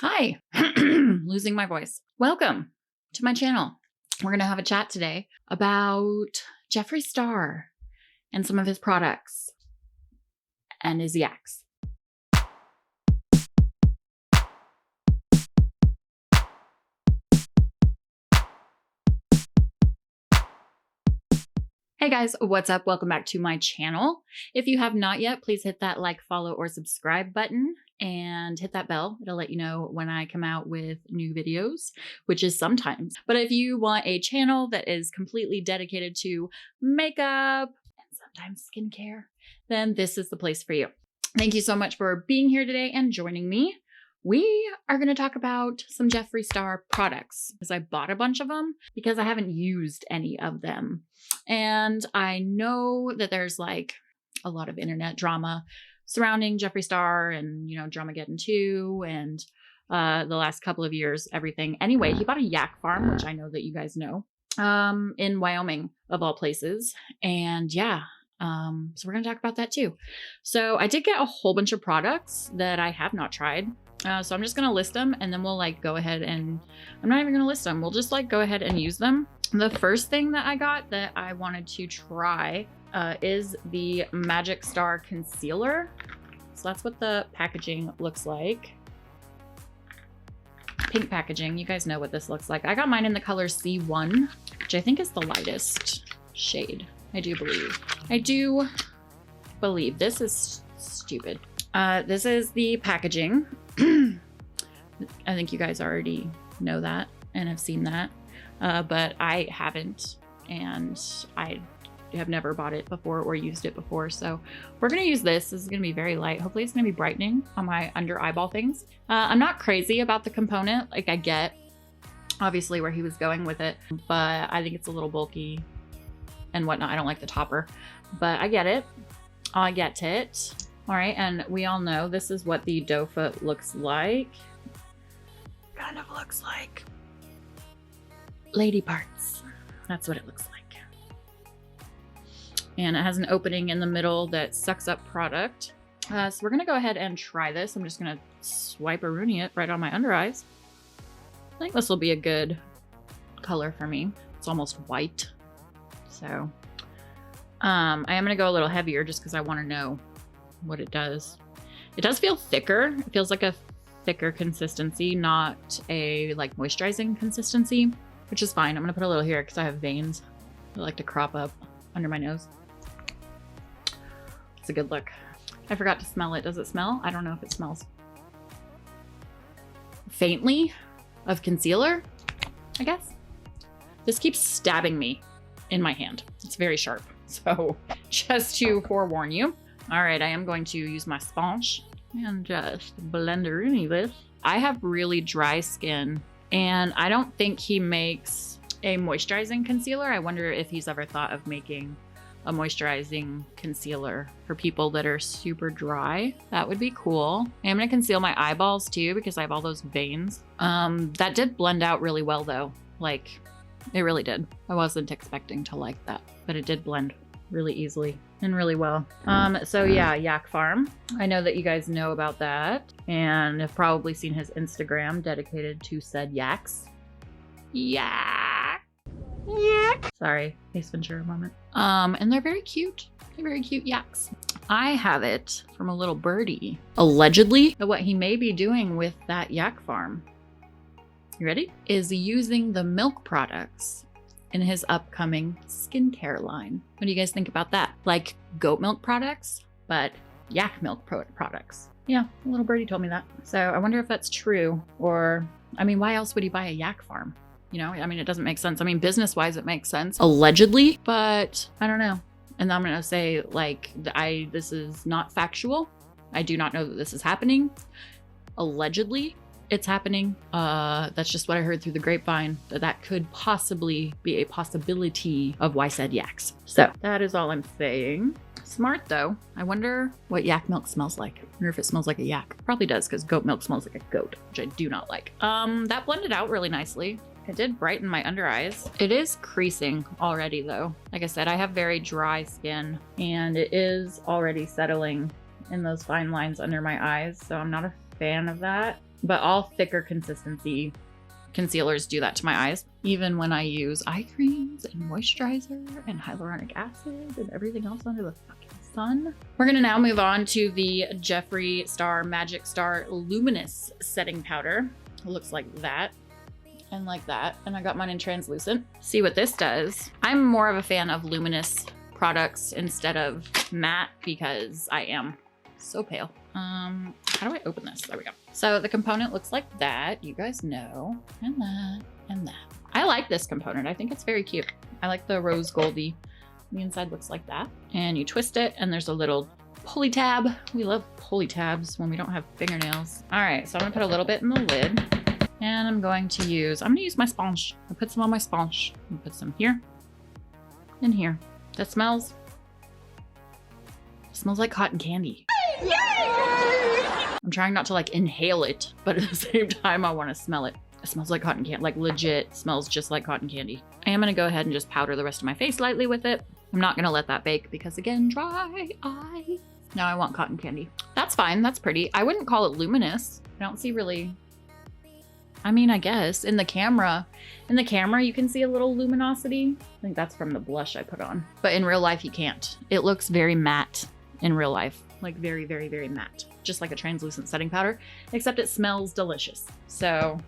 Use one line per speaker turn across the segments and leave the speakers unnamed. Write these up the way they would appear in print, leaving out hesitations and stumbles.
Hi, losing my voice. Welcome to my channel. We're going to have a chat today about Jeffree Star and some of his products and his yaks. Hey guys, what's up? Welcome back to my channel. If you have not yet, please hit that like, follow, or subscribe button and hit that bell. It'll let you know when I come out with new videos, which is sometimes. But if you want a channel that is completely dedicated to makeup and sometimes skincare, then this is the place for you. Thank you so much for being here today and joining me. We are going to talk about some Jeffree Star products because I bought a bunch of them because I haven't used any of them. And I know that there's like a lot of internet drama surrounding Jeffree Star and, you know, Dramageddon 2 and the last couple of years, everything. Anyway, he bought a yak farm, which I know that you guys know, in Wyoming of all places. And yeah, so we're going to talk about that too. So I did get a whole bunch of products that I have not tried. So I'm just going to list them and then we'll like go ahead and I'm not even going to list them. We'll just like go ahead and use them. The first thing that I got that I wanted to try is the Magic Star Concealer. So that's what the packaging looks like. Pink packaging. You guys know what this looks like. I got mine in the color C1, which I think is the lightest shade. I do believe. This is stupid. This is the packaging. I think you guys already know that and have seen that, but I haven't, and I have never bought it before or used it before. So we're going to use this. This is going to be very light. Hopefully it's going to be brightening on my under eyeball things. I'm not crazy about the component. Like I get obviously where he was going with it, but I think it's a little bulky and whatnot. I don't like the topper, but I get it. I get it. All right, and we all know this is what the doe foot looks like. Kind of looks like lady parts. That's what it looks like. And it has an opening in the middle that sucks up product. So we're gonna go ahead and try this. I'm just gonna swipe-a-rooney it right on my under eyes. I think this will be a good color for me. It's almost white. So I am gonna go a little heavier just because I want to know what it does. It does feel thicker. It feels like a thicker consistency, not a like moisturizing consistency, which is fine. I'm gonna put a little here because I have veins that like to crop up under my nose. It's a good look. I forgot to smell it. Does it smell? I don't know if it smells. Faintly of concealer, I guess. This keeps stabbing me in my hand. It's very sharp. So just to forewarn you. All right, I am going to use my sponge and just blend this. I have really dry skin and I don't think he makes a moisturizing concealer. I wonder if he's ever thought of making a moisturizing concealer for people that are super dry. That would be cool. I'm gonna conceal my eyeballs too because I have all those veins. That did blend out really well though. Like it really did. I wasn't expecting to like that, but it did blend really easily and really well. So yeah, Yak Farm. I know that you guys know about that and have probably seen his Instagram dedicated to said yaks. Yak. Yak. Sorry, Ace Ventura moment. And they're very cute. They're very cute yaks. I have it from a little birdie. Allegedly, what he may be doing with that yak farm, you ready? Is using the milk products in his upcoming skincare line. What do you guys think about that? Like goat milk products, but yak milk products. Yeah, a little birdie told me that. So I wonder if that's true, or, I mean, why else would he buy a yak farm? You know, I mean, it doesn't make sense. I mean, business-wise, it makes sense, allegedly, but I don't know. And I'm gonna say, like, this is not factual. I do not know that this is happening. Allegedly, it's happening. That's just what I heard through the grapevine, that could possibly be a possibility of why said yaks. So that is all I'm saying. Smart though. I wonder what yak milk smells like. I wonder if it smells like a yak. Probably does, because goat milk smells like a goat, which I do not like. That blended out really nicely. It did brighten my under eyes. It is creasing already though. Like I said, I have very dry skin and it is already settling in those fine lines under my eyes. So I'm not a fan of that. but all thicker consistency concealers do that to my eyes. Even when I use eye creams and moisturizer and hyaluronic acid and everything else under the fucking sun. We're gonna now move on to the Jeffree Star Magic Star Luminous setting powder. It looks like that and like that. And I got mine in translucent. See what this does. I'm more of a fan of luminous products instead of matte because I am so pale. How do I open this? There we go. So the component looks like that. You guys know. And that, and that. I like this component. I think it's very cute. I like the rose goldy. The inside looks like that. And you twist it and there's a little pulley tab. We love pulley tabs when we don't have fingernails. All right, so I'm gonna put a little bit in the lid. And I'm gonna use my sponge. I put some on my sponge. And put some here and here. That smells like cotton candy. I'm trying not to like inhale it, but at the same time, I want to smell it. It smells like cotton candy, like legit smells just like cotton candy. I am going to go ahead and just powder the rest of my face lightly with it. I'm not going to let that bake because again, dry eye. Now I want cotton candy. That's fine. That's pretty. I wouldn't call it luminous. I don't see really, I mean, I guess in the camera you can see a little luminosity. I think that's from the blush I put on, but in real life you can't. It looks very matte in real life. Like very, very, very matte. Just like a translucent setting powder, except it smells delicious. So,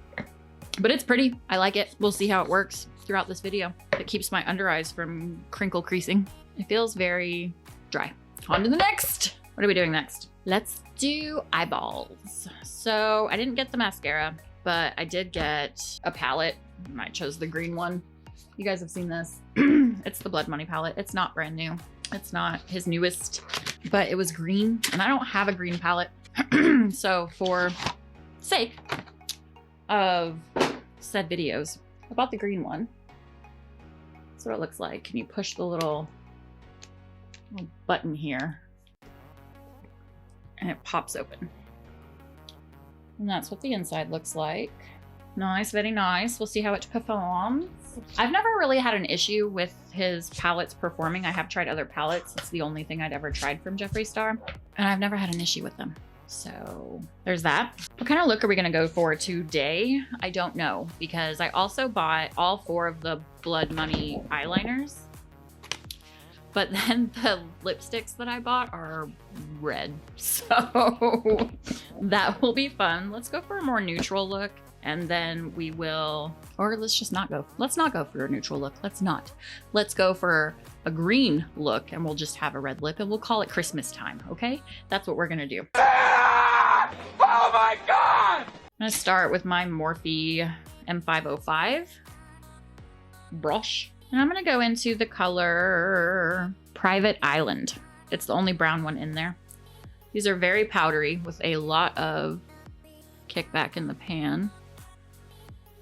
but it's pretty. I like it. We'll see how it works throughout this video. It keeps my under eyes from crinkle creasing. It feels very dry. On to the next. What are we doing next? Let's do eyeballs. So I didn't get the mascara, but I did get a palette. I chose the green one. You guys have seen this. It's the Blood Money palette. It's not brand new. It's not his newest, but it was green and I don't have a green palette. So for sake of said videos, I bought the green one. That's what it looks like. And you push the little button here and it pops open. And that's what the inside looks like. Nice, very nice. We'll see how it performs. I've never really had an issue with his palettes performing. I have tried other palettes. It's the only thing I'd ever tried from Jeffree Star, and I've never had an issue with them. So there's that. What kind of look are we gonna go for today? I don't know, because I also bought all 4 of the Blood Money eyeliners, but then the lipsticks that I bought are red. So that will be fun. Let's go for a more neutral look. And then we will, or let's just not go. Let's not go for a neutral look. Let's not. Let's go for a green look and we'll just have a red lip and we'll call it Christmas time, okay? That's what we're gonna do. Ah! Oh my God! I'm gonna start with my Morphe M505 brush. And I'm gonna go into the color Private Island. It's the only brown one in there. These are very powdery with a lot of kickback in the pan.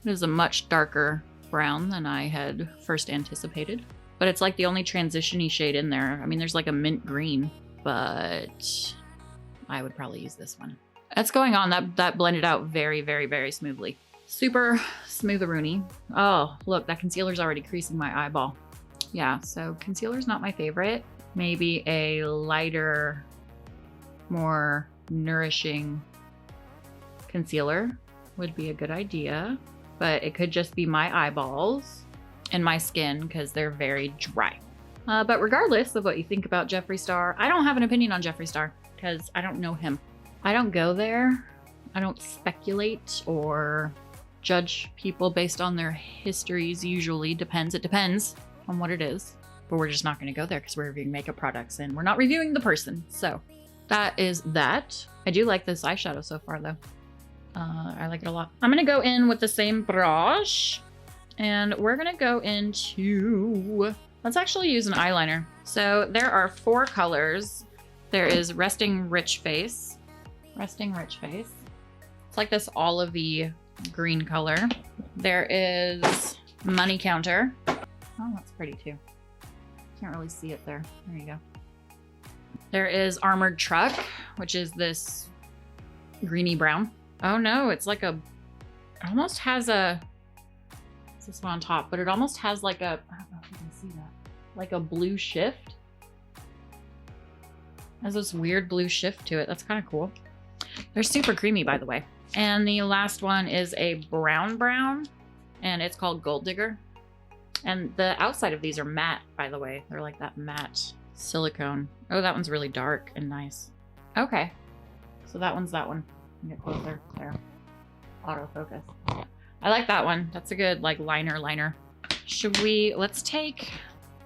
It is a much darker brown than I had first anticipated, but it's like the only transition-y shade in there. I mean, there's like a mint green, but I would probably use this one. That's going on. That blended out very, very, very smoothly. Super smooth-a-rooney. Oh, look, that concealer's already creasing my eyeball. Yeah, so concealer's not my favorite. Maybe a lighter, more nourishing concealer would be a good idea, but it could just be my eyeballs and my skin because they're very dry. But regardless of what you think about Jeffree Star, I don't have an opinion on Jeffree Star because I don't know him. I don't go there. I don't speculate or judge people based on their histories. Usually depends. It depends on what it is, but we're just not going to go there because we're reviewing makeup products and we're not reviewing the person. So that is that. I do like this eyeshadow so far though. I like it a lot. I'm gonna go in with the same brush and we're gonna go into, let's actually use an eyeliner. So there are 4 colors. There is Resting Rich Face. Resting Rich Face. It's like this olivey green color. There is Money Counter. Oh, that's pretty too. Can't really see it there. There you go. There is Armored Truck, which is this greeny brown. Oh no, it's like a, it almost has a, it's this one on top, but it almost has like a, I don't know if you can see that, like a blue shift. It has this weird blue shift to it. That's kind of cool. They're super creamy, by the way. And the last one is a brown, and it's called Gold Digger. And the outside of these are matte, by the way. They're like that matte silicone. Oh, that one's really dark and nice. Okay, so that one's that one. Get closer, there. Autofocus. I like that one. That's a good like liner. Let's take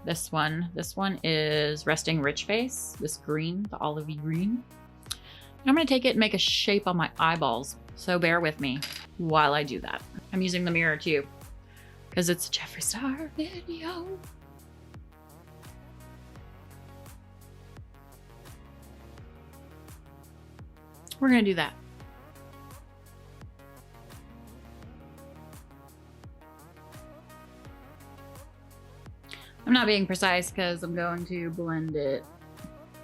this one. This one is Resting Rich Face, this green, the olivey green. And I'm gonna take it and make a shape on my eyeballs. So bear with me while I do that. I'm using the mirror too, because it's a Jeffree Star video. We're gonna do that. I'm not being precise because I'm going to blend it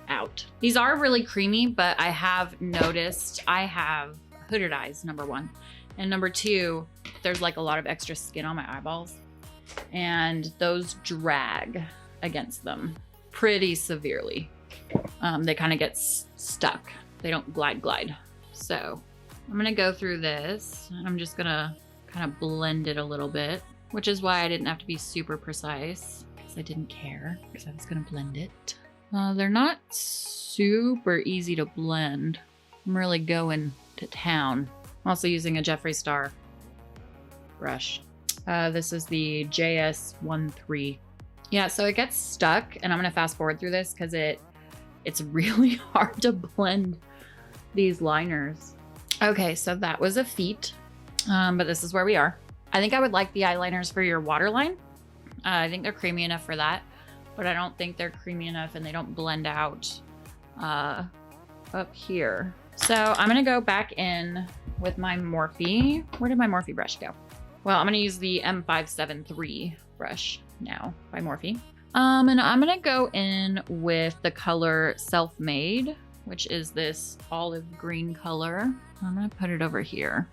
out. These are really creamy, but I have noticed I have hooded eyes, number one. And number two, there's like a lot of extra skin on my eyeballs. And those drag against them pretty severely. They kind of get stuck. They don't glide. So I'm gonna go through this and I'm just gonna kind of blend it a little bit, which is why I didn't have to be super precise because I didn't care because I was gonna blend it. They're not super easy to blend. I'm really going to town. I'm also using a Jeffree Star brush. This is the JS13. Yeah, so it gets stuck and I'm gonna fast forward through this because it's really hard to blend these liners. Okay, so that was a feat, but this is where we are. I think I would like the eyeliners for your waterline. I think they're creamy enough for that, but I don't think they're creamy enough and they don't blend out up here. So I'm gonna go back in with my Morphe. Where did my Morphe brush go? Well, I'm gonna use the M573 brush now by Morphe. And I'm gonna go in with the color Self-Made, which is this olive green color. I'm gonna put it over here.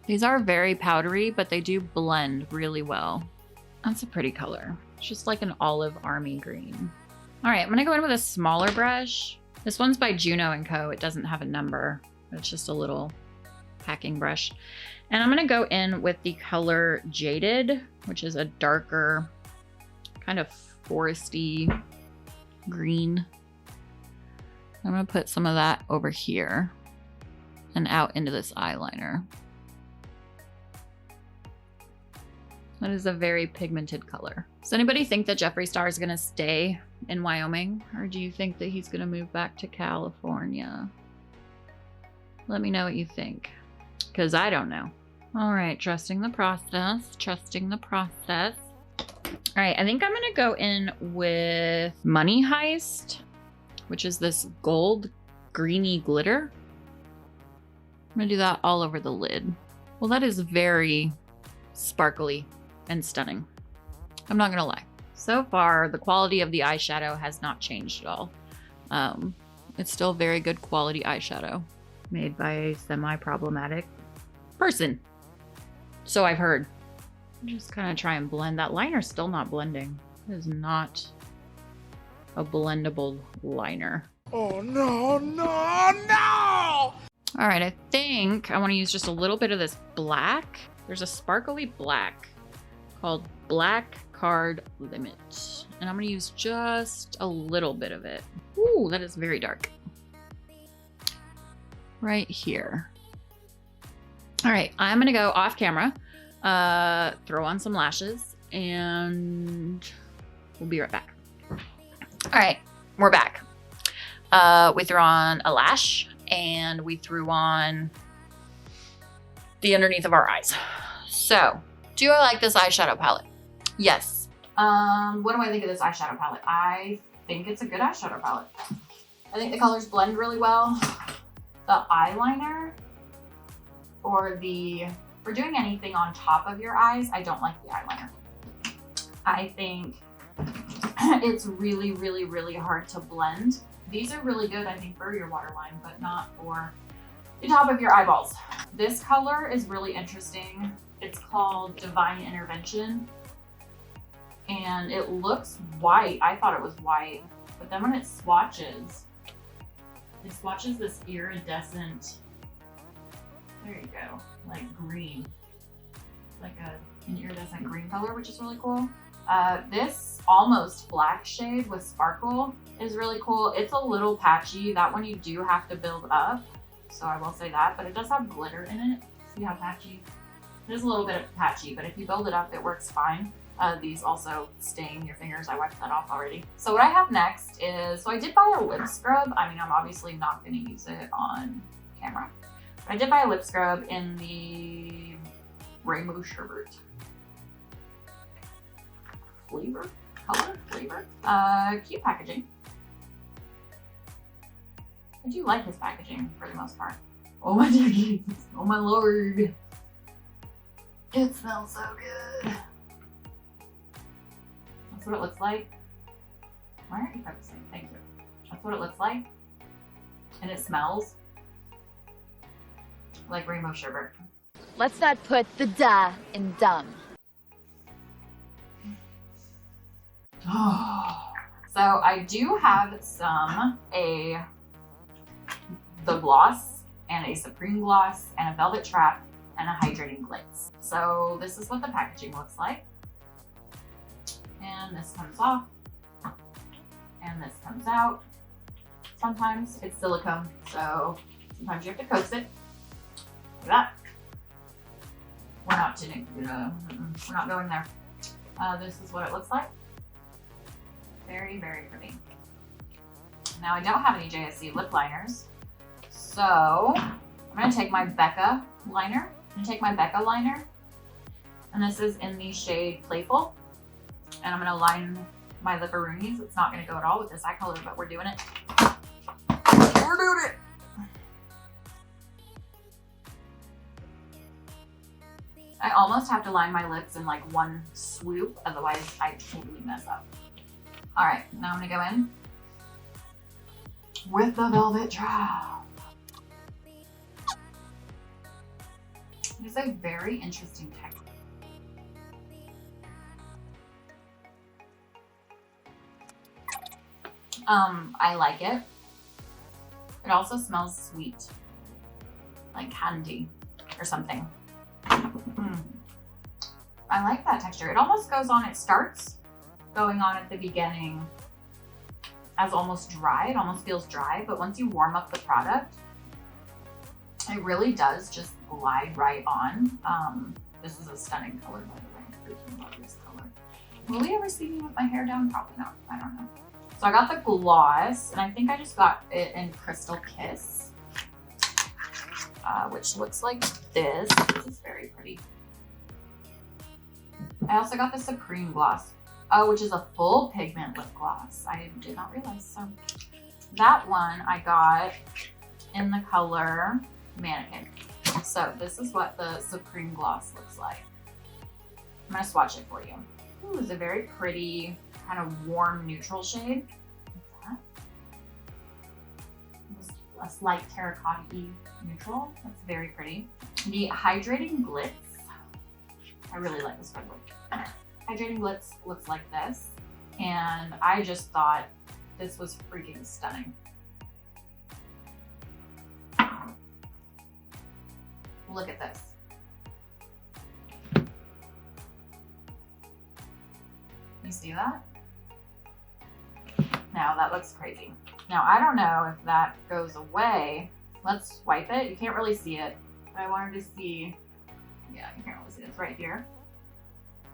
These are very powdery, but they do blend really well. That's a pretty color. It's just like an olive army green. All right, I'm gonna go in with a smaller brush. This one's by Juno & Co. It doesn't have a number. It's just a little packing brush. And I'm gonna go in with the color Jaded, which is a darker, kind of foresty green. I'm gonna put some of that over here and out into this eyeliner. That is a very pigmented color. Does anybody think that Jeffree Star is gonna stay in Wyoming? Or do you think that he's gonna move back to California? Let me know what you think, because I don't know. All right, trusting the process, trusting the process. All right, I think I'm gonna go in with Money Heist, which is this gold greeny glitter. I'm gonna do that all over the lid. Well, that is very sparkly and stunning. I'm not gonna lie. So far, the quality of the eyeshadow has not changed at all. It's still very good quality eyeshadow made by a semi-problematic person. So I've heard. Just kind of try and blend. That liner's still not blending. It is not a blendable liner.
Oh no, no, no!
All right, I think I want to use just a little bit of this black. There's a sparkly black called Black Card Limit. And I'm gonna use just a little bit of it. Ooh, that is very dark. Right here. All right, I'm gonna go off camera, throw on some lashes, and we'll be right back. All right, we're back. We threw on a lash and we threw on the underneath of our eyes. So, do I like this eyeshadow palette? Yes. What do I think of this eyeshadow palette? I think it's a good eyeshadow palette. I think the colors blend really well. The eyeliner for doing anything on top of your eyes, I don't like the eyeliner. I think it's really, really, really hard to blend. These are really good, I think, for your waterline, but not for the top of your eyeballs. This color is really interesting. It's called Divine Intervention. And it looks white. I thought it was white, but then when it swatches, It swatches this iridescent, there you go, like green. Like an iridescent green color, which is really cool. This almost black shade with sparkle is really cool. It's a little patchy. That one you do have to build up, so I will say that, but it does have glitter in it. See how patchy? It is a little bit patchy, but if you build it up, it works fine. These also stain your fingers. I wiped that off already. So what I have next is, so I did buy a lip scrub. I mean, I'm obviously not gonna use it on camera, but I did buy a lip scrub in the Rainbow Sherbet flavor, color, flavor. Cute packaging. I do like his packaging for the most part. Oh my dear, oh my lord. It smells so good. That's what it looks like. Why aren't you focusing? Thank you. That's what it looks like. And it smells like Rainbow Sherbet.
Let's not put the duh in dumb.
So I do have the gloss and a Supreme gloss and a Velvet Trap and a hydrating glitz. So this is what the packaging looks like. And this comes off and this comes out. Sometimes it's silicone, so sometimes you have to coax it. Look at that. We're not going there. This is what it looks like. Very, very pretty. Now I don't have any JSC lip liners, so I'm gonna take my Becca liner. And this is in the shade Playful. And I'm gonna line my lipperoonies. It's not gonna go at all with this eye color, but we're doing it. We're doing it. I almost have to line my lips in like one swoop, otherwise I totally mess up. All right, now I'm gonna go in with the Velvet Trap. It's a very interesting texture. I like it. It also smells sweet, like candy or something. I like that texture. It almost goes on, it starts going on at the beginning as almost dry. It almost feels dry, but once you warm up the product, it really does just glide right on. This is a stunning color, by the way. I freaking love this color. Will we ever see me with my hair down? Probably not. I don't know. So I got the gloss, and I think I just got it in Crystal Kiss, which looks like this. This is very pretty. I also got the Supreme gloss, which is a full pigment lip gloss. I did not realize. So that one I got in the color Mannequin. So this is what the Supreme gloss looks like. I'm gonna swatch it for you. Ooh, it's a very pretty kind of warm neutral shade. A slight terracotta-y neutral. That's very pretty. The Hydrating Glitz. I really like this red one. Hydrating Glitz looks like this. And I just thought this was freaking stunning. Look at this. You see that? Now that looks crazy. Now I don't know if that goes away. Let's wipe it. You can't really see it, but I wanted to see, yeah, you can't really see it. It's right here.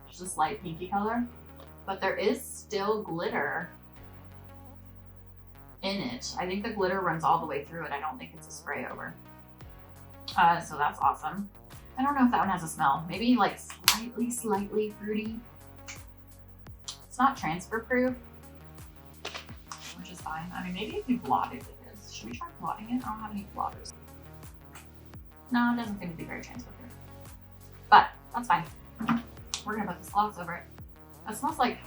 It's just light pinky color, but there is still glitter in it. I think the glitter runs all the way through it. I don't think it's a spray over. So that's awesome. I don't know if that one has a smell. Maybe like slightly fruity. It's not transfer proof, which is fine. I mean, maybe if you blot it with this. Should we try blotting it? I don't have any blotters. No, it doesn't seem to be very transfer proof. But that's fine. We're gonna put this gloss over it. That smells like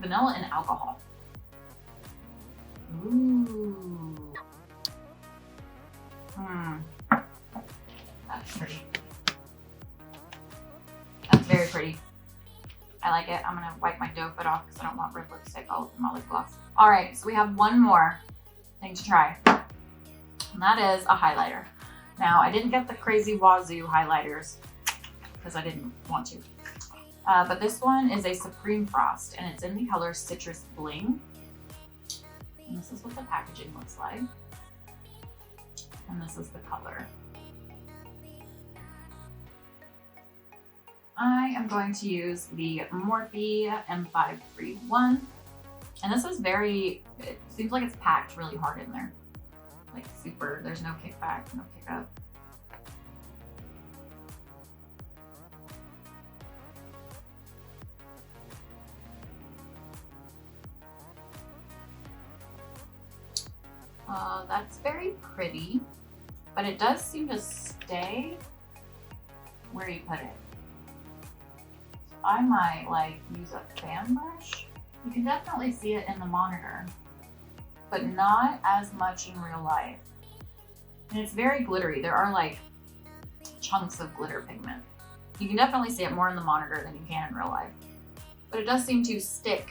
vanilla and alcohol. Ooh. That's pretty. That's very pretty. I like it. I'm gonna wipe my dough foot off because I don't want red lipstick all over my lip gloss. All right, so we have one more thing to try. And that is a highlighter. Now, I didn't get the crazy wazoo highlighters because I didn't want to. But this one is a Supreme Frost, and it's in the color Citrus Bling. And this is what the packaging looks like. And this is the color. I am going to use the Morphe M531. And this is very, it seems like it's packed really hard in there. Like super, there's no kickback, no kick up. That's very pretty, but it does seem to stay where you put it. So I might like use a fan brush. You can definitely see it in the monitor, but not as much in real life. And it's very glittery. There are like chunks of glitter pigment. You can definitely see it more in the monitor than you can in real life. But it does seem to stick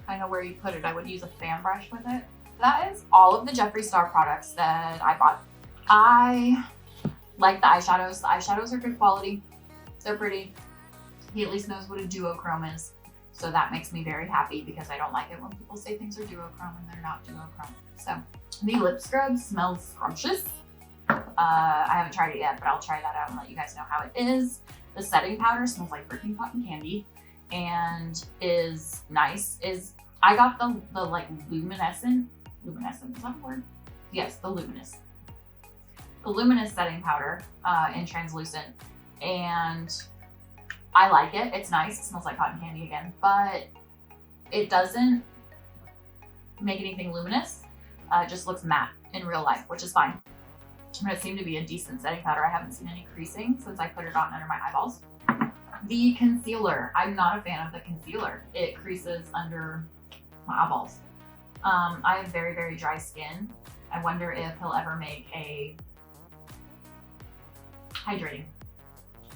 kind of where you put it. I would use a fan brush with it. That is all of the Jeffree Star products that I bought. I like the eyeshadows. The eyeshadows are good quality. They're pretty. He at least knows what a duochrome is. So that makes me very happy because I don't like it when people say things are duochrome and they're not duochrome. So the lip scrub smells scrumptious. I haven't tried it yet, but I'll try that out and let you guys know how it is. The setting powder smells like freaking cotton candy and is nice. I got the like luminescent, is that a word? Yes, the Luminous. The Luminous setting powder in translucent, and I like it. It's nice. It smells like cotton candy again, but it doesn't make anything luminous. It just looks matte in real life, which is fine. But it seemed to be a decent setting powder. I haven't seen any creasing since I put it on under my eyeballs. The concealer. I'm not a fan of the concealer. It creases under my eyeballs. I have very, very dry skin. I wonder if he'll ever make a hydrating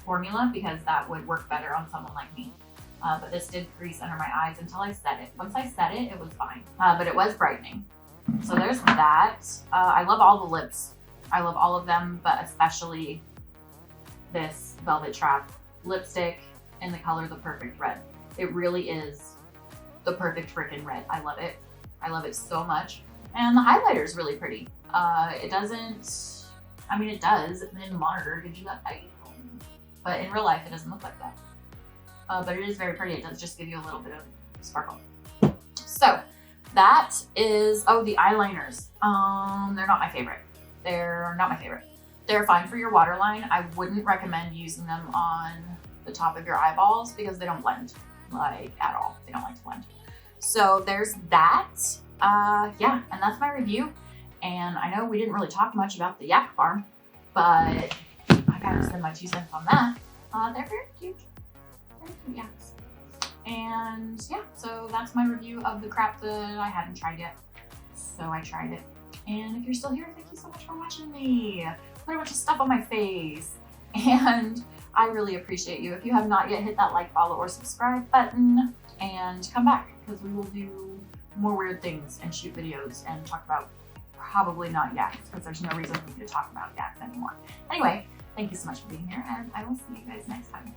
formula because that would work better on someone like me. But this did crease under my eyes until I set it. Once I set it, it was fine. But it was brightening. So there's that. I love all the lips. I love all of them, but especially this Velvet Trap lipstick in the color The Perfect Red. It really is the perfect freaking red. I love it. I love it so much. And the highlighter is really pretty. It doesn't, I mean, it does. In the monitor, it gives you that light. But in real life, it doesn't look like that. But it is very pretty. It does just give you a little bit of sparkle. So that is, oh, the eyeliners. They're not my favorite. They're not my favorite. They're fine for your waterline. I wouldn't recommend using them on the top of your eyeballs because they don't blend like at all. They don't like to blend. So there's that. Yeah, and that's my review. And I know we didn't really talk much about the yak farm, but I gotta spend my 2 cents on that. They're very cute. Very cute yaks. And yeah, so that's my review of the crap that I hadn't tried yet. So I tried it. And if you're still here, thank you so much for watching me. Put a bunch of stuff on my face. And I really appreciate you. If you have not yet, hit that like, follow, or subscribe button and come back because we will do more weird things and shoot videos and talk about probably not yaks because there's no reason for me to talk about yaks anymore. Anyway, thank you so much for being here and I will see you guys next time.